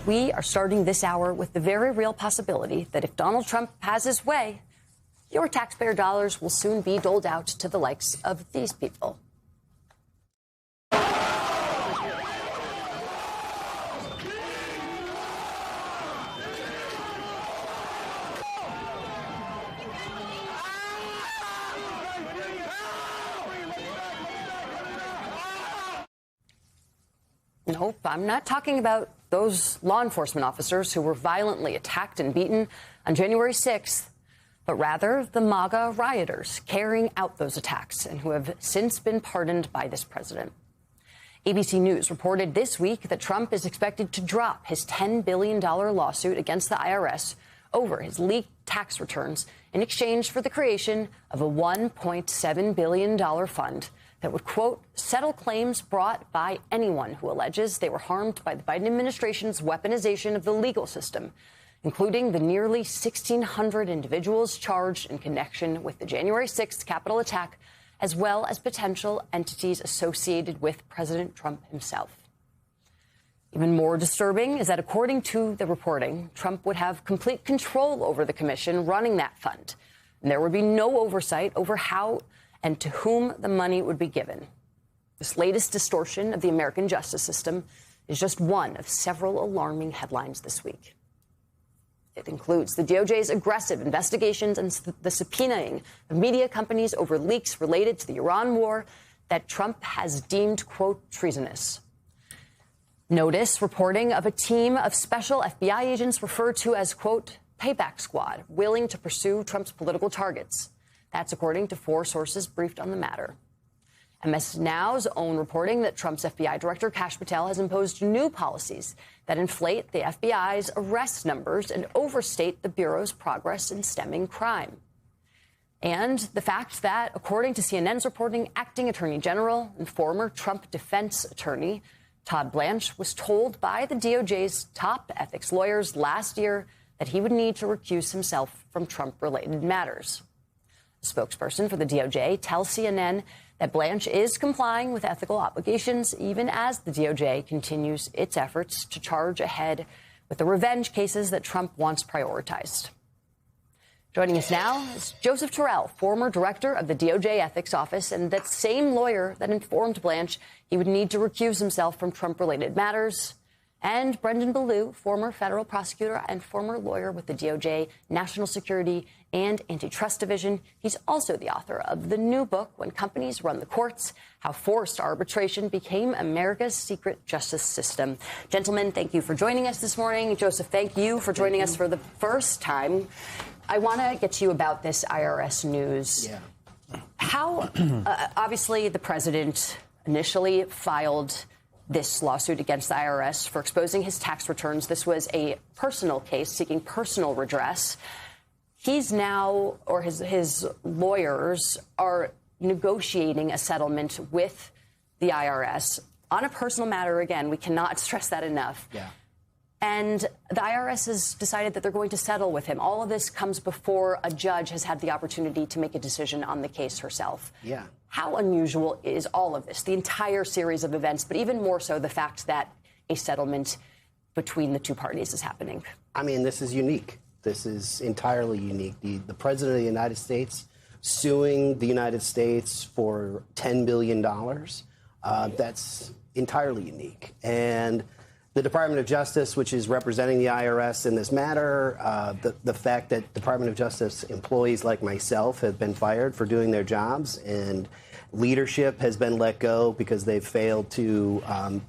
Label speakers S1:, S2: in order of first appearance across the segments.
S1: we are starting this hour with the very real possibility that if Donald Trump has his way, your taxpayer dollars will soon be doled out to the likes of these people. Nope, I'm not talking about those law enforcement officers who were violently attacked and beaten on January 6th, but rather the MAGA rioters carrying out those attacks and who have since been pardoned by this president. ABC News reported this week that Trump is expected to drop his $10 billion lawsuit against the IRS over his leaked tax returns in exchange for the creation of a $1.7 billion fund that would, quote, settle claims brought by anyone who alleges they were harmed by the Biden administration's weaponization of the legal system, including the nearly 1,600 individuals charged in connection with the January 6th Capitol attack, as well as potential entities associated with President Trump himself. Even more disturbing is that, according to the reporting, Trump would have complete control over the commission running that fund, and there would be no oversight over how and to whom the money would be given. This latest distortion of the American justice system is just one of several alarming headlines this week. It includes the DOJ's aggressive investigations and the subpoenaing of media companies over leaks related to the Iran war that Trump has deemed, quote, treasonous. Notice reporting of a team of special FBI agents referred to as, quote, payback squad, willing to pursue Trump's political targets. That's according to 4 sources briefed on the matter. MS Now's own reporting that Trump's FBI Director Kash Patel has imposed new policies that inflate the FBI's arrest numbers and overstate the Bureau's progress in stemming crime. And the fact that, according to CNN's reporting, Acting Attorney General and former Trump defense attorney Todd Blanche was told by the DOJ's top ethics lawyers last year that he would need to recuse himself from Trump-related matters. A spokesperson for the DOJ tells CNN that Blanche is complying with ethical obligations, even as the DOJ continues its efforts to charge ahead with the revenge cases that Trump once prioritized. Joining us now is Joseph Terrell, former director of the DOJ Ethics Office, and that same lawyer that informed Blanche he would need to recuse himself from Trump-related matters. And Brendan Ballou, former federal prosecutor and former lawyer with the DOJ National Security and Antitrust Division. He's also the author of the new book, When Companies Run the Courts, How Forced Arbitration Became America's Secret Justice System. Gentlemen, thank you for joining us this morning. Joseph, thank you for joining us for the first time. I want to get to you about this IRS news.
S2: Yeah.
S1: How, obviously, the president initially filed this lawsuit against the IRS for exposing his tax returns. This was a personal case seeking personal redress. He's now, or his lawyers are negotiating a settlement with the IRS on a personal matter. Again, we cannot stress that enough.
S2: Yeah.
S1: And the IRS has decided that they're going to settle with him. All of this comes before a judge has had the opportunity to make a decision on the case herself.
S2: Yeah.
S1: How unusual is all of this, the entire series of events, but even more so the fact that a settlement between the two parties is happening?
S2: I mean, this is unique. This is entirely unique. The president of the United States suing the United States for $10 billion, that's entirely unique. And the Department of Justice, which is representing the IRS in this matter, the fact that Department of Justice employees like myself have been fired for doing their jobs, and leadership has been let go because they've failed to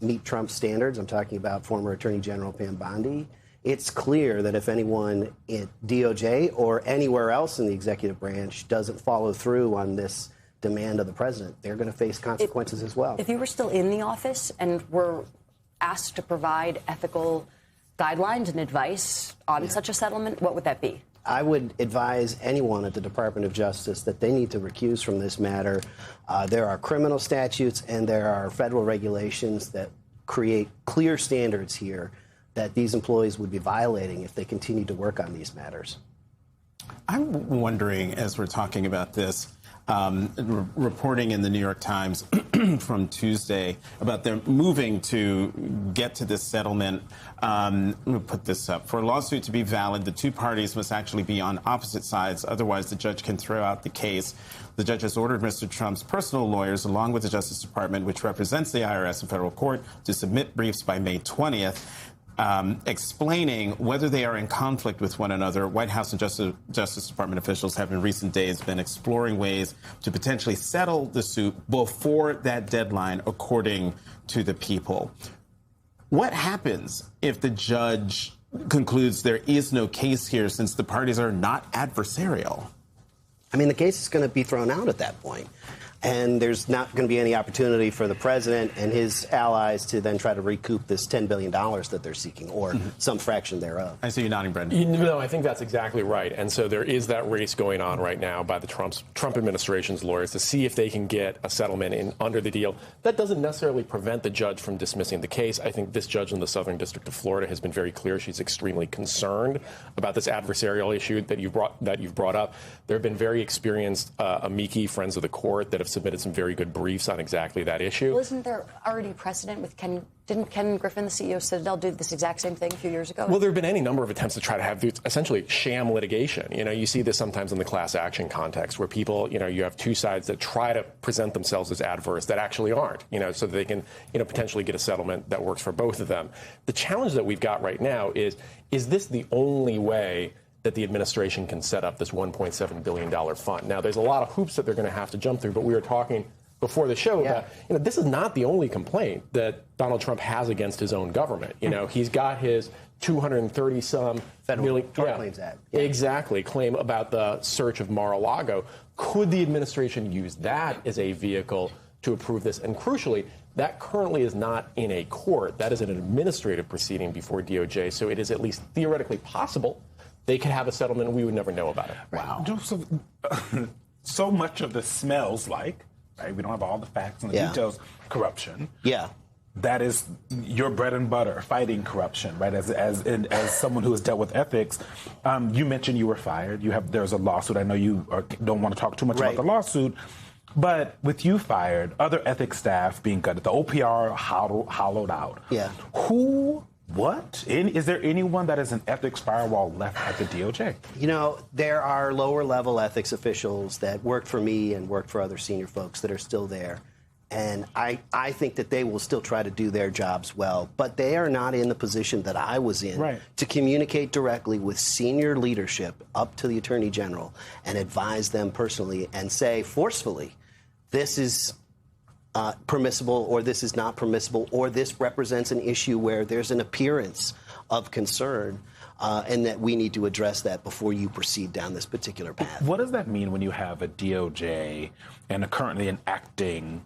S2: meet Trump's standards. I'm talking about former Attorney General Pam Bondi. It's clear that if anyone at DOJ or anywhere else in the executive branch doesn't follow through on this demand of the president, they're going to face consequences as well.
S1: If you were still in the office and were asked to provide ethical guidelines and advice on such a settlement, what would that be?
S2: I would advise anyone at the Department of Justice that they need to recuse from this matter. There are criminal statutes and there are federal regulations that create clear standards here that these employees would be violating if they continue to work on these matters.
S3: I'm wondering, as we're talking about this, reporting in the New York Times from Tuesday about them moving to get to this settlement. Let me put this up. For a lawsuit to be valid, the two parties must actually be on opposite sides. Otherwise, the judge can throw out the case. The judge has ordered Mr. Trump's personal lawyers, along with the Justice Department, which represents the IRS in federal court, to submit briefs by May 20th. Explaining whether they are in conflict with one another. White House and Justice Department officials have in recent days been exploring ways to potentially settle the suit before that deadline, according to the People. What happens if the judge concludes there is no case here since the parties are not adversarial?
S2: I mean, the case is going to be thrown out at that point. And there's not going to be any opportunity for the president and his allies to then try to recoup this $10 billion that they're seeking, or some fraction thereof.
S3: I see you nodding, Brendan.
S4: No, I think that's exactly right. And so there is that race going on right now by the Trump administration's lawyers to see if they can get a settlement under the deal. That doesn't necessarily prevent the judge from dismissing the case. I think this judge in the Southern District of Florida has been very clear. She's extremely concerned about this adversarial issue that you've brought up. There have been very experienced amici, friends of the court, that have submitted some very good briefs on exactly that issue.
S1: Well, isn't there already precedent with didn't Ken Griffin, the CEO of Citadel, do this exact same thing a few years ago?
S4: Well, there have been any number of attempts to try to have essentially sham litigation. You know, you see this sometimes in the class action context where people, you have two sides that try to present themselves as adverse that actually aren't, so that they can, potentially get a settlement that works for both of them. The challenge that we've got right now is this the only way that the administration can set up this $1.7 billion fund? Now, there's a lot of hoops that they're going to have to jump through, but we were talking before the show about, this is not the only complaint that Donald Trump has against his own government. He's got his 230-some
S2: Federal Tort Claims Act.
S4: Yeah. Exactly, claim about the search of Mar-a-Lago. Could the administration use that as a vehicle to approve this? And crucially, that currently is not in a court. That is an administrative proceeding before DOJ, so it is at least theoretically possible they could have a settlement and we would never know about it.
S5: Wow. Joseph, so much of this smells like, right, we don't have all the facts and the details, corruption.
S2: Yeah.
S5: That is your bread and butter, fighting corruption, right? As someone who has dealt with ethics, you mentioned you were fired. There's a lawsuit. I know you don't want to talk too much about the lawsuit, but with you fired, other ethics staff being gutted, the OPR hollowed out.
S2: Yeah.
S5: Is there anyone that is an ethics firewall left at the DOJ?
S2: There are lower level ethics officials that worked for me and worked for other senior folks that are still there. And I think that they will still try to do their jobs well, but they are not in the position that I was in to communicate directly with senior leadership up to the Attorney General and advise them personally and say forcefully, this is permissible, or this is not permissible, or this represents an issue where there's an appearance of concern, and that we need to address that before you proceed down this particular path.
S5: What does that mean when you have a DOJ and currently an acting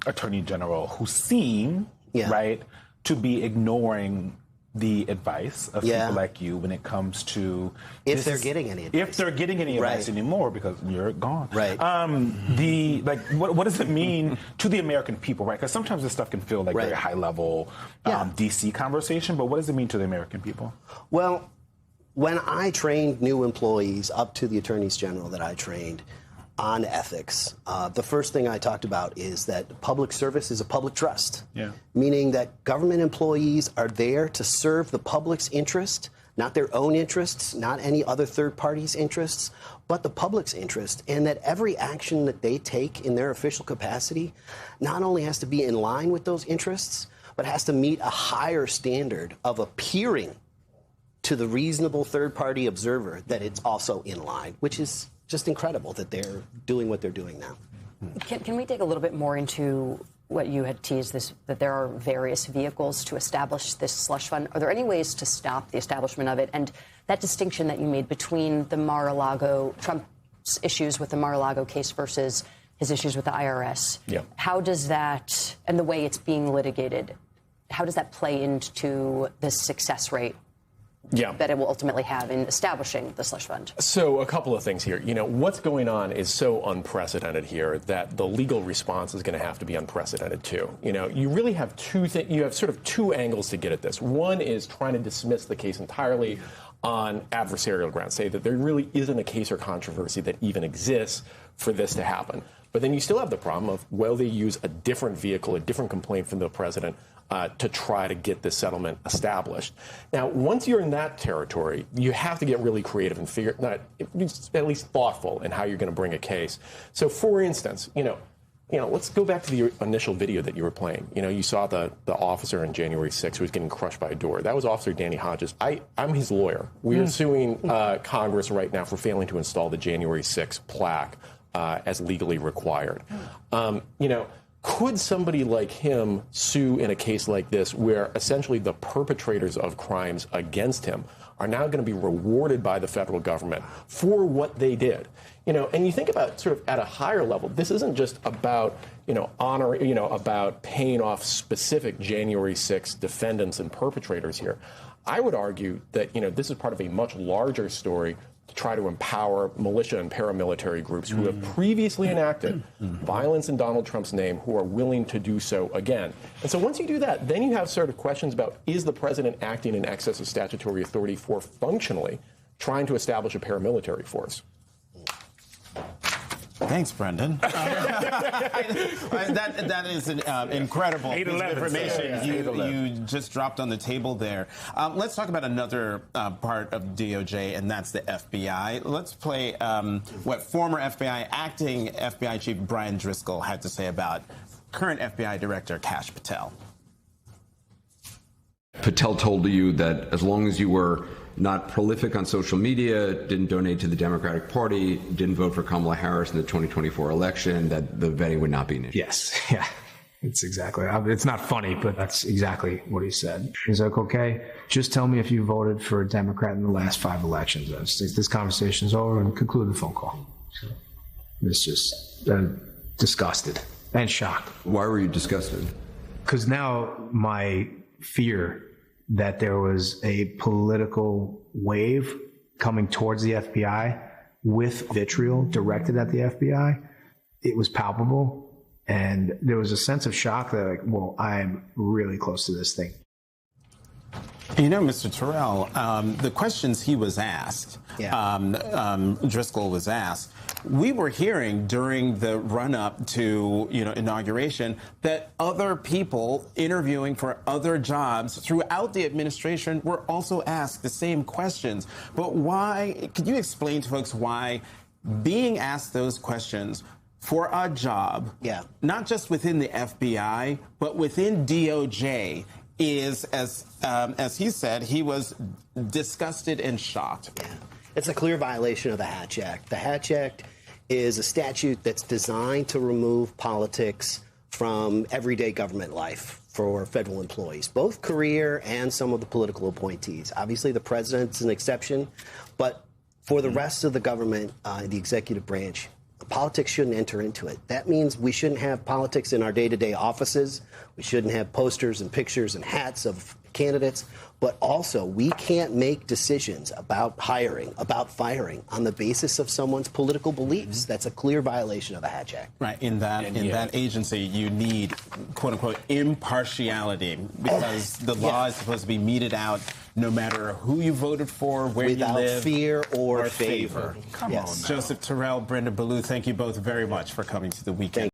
S5: Attorney General who seem, to be ignoring the advice of people like you when it comes to
S2: if they're getting any advice.
S5: If they're getting any advice anymore, because you're gone.
S2: Right.
S5: What does it mean to the American people, right? Because sometimes this stuff can feel like very high level DC conversation, but what does it mean to the American people?
S2: Well, when I trained new employees up to the attorneys general that I trained on ethics, the first thing I talked about is that public service is a public trust, meaning that government employees are there to serve the public's interest, not their own interests, not any other third party's interests, but the public's interest, and that every action that they take in their official capacity not only has to be in line with those interests, but has to meet a higher standard of appearing to the reasonable third party observer that it's also in line, which is just incredible that they're doing what they're doing now.
S1: Can we dig a little bit more into what you had teased, that there are various vehicles to establish this slush fund? Are there any ways to stop the establishment of it? And that distinction that you made between the Mar-a-Lago, Trump's issues with the Mar-a-Lago case versus his issues with the IRS, how does that, and the way it's being litigated, how does that play into the success rate that it will ultimately have in establishing the slush fund?
S4: So a couple of things here. What's going on is so unprecedented here that the legal response is going to have to be unprecedented too. You really have two things. You have sort of two angles to get at this. One is trying to dismiss the case entirely on adversarial grounds, say that there really isn't a case or controversy that even exists for this to happen. But then you still have the problem of, well, they use a different vehicle, a different complaint from the president to try to get this settlement established. Now, once you're in that territory, you have to get really creative and figure, not at least thoughtful in how you're going to bring a case. So, for instance, let's go back to the initial video that you were playing. You saw the officer on January 6th who was getting crushed by a door. That was Officer Danny Hodges. I'm his lawyer. We are suing Congress right now for failing to install the January 6th plaque as legally required. Could somebody like him sue in a case like this where essentially the perpetrators of crimes against him are now going to be rewarded by the federal government for what they did? And you think about sort of at a higher level, this isn't just about, about paying off specific January 6th defendants and perpetrators here. I would argue that, this is part of a much larger story to try to empower militia and paramilitary groups who have previously enacted violence in Donald Trump's name, who are willing to do so again. And so once you do that, then you have sort of questions about, is the president acting in excess of statutory authority for functionally trying to establish a paramilitary force?
S3: Thanks, Brendan. That is an incredible piece of information you just dropped on the table there. Let's talk about another part of DOJ, and that's the FBI. Let's play what former acting FBI Chief Brian Driscoll had to say about current FBI Director Kash Patel.
S6: Patel told you that as long as you were not prolific on social media, didn't donate to the Democratic Party, didn't vote for Kamala Harris in the 2024 election, that the vetting would not be an issue.
S7: Yes, yeah, it's exactly. It's not funny, but that's exactly what he said. He's like, okay, just tell me if you voted for a Democrat in the last 5 elections. This conversation is over, and conclude the phone call. So it's just disgusted and shocked.
S6: Why were you disgusted?
S7: Because now my fear that there was a political wave coming towards the FBI with vitriol directed at the FBI, it was palpable. And there was a sense of shock that, well, I'm really close to this thing.
S3: Mr. Terrell, the questions he was asked, Driscoll was asked, we were hearing during the run-up to, inauguration that other people interviewing for other jobs throughout the administration were also asked the same questions. But why, could you explain to folks why being asked those questions for a job, not just within the FBI, but within DOJ, is, as he said, he was disgusted and shocked.
S2: Yeah. It's a clear violation of the Hatch Act. The Hatch Act is a statute that's designed to remove politics from everyday government life for federal employees, both career and some of the political appointees. Obviously, the president's an exception, but for the rest of the government, the executive branch, politics shouldn't enter into it. That means we shouldn't have politics in our day-to-day offices. We shouldn't have posters and pictures and hats of candidates. But also, we can't make decisions about hiring, about firing on the basis of someone's political beliefs. That's a clear violation of the Hatch Act.
S3: Right. In that agency, you need, quote unquote, impartiality, because the law is supposed to be meted out no matter who you voted for, where you live.
S2: Without fear or favor.
S3: Come on. Joseph Terrell, Brendan Ballou, thank you both very much for coming to the Weekend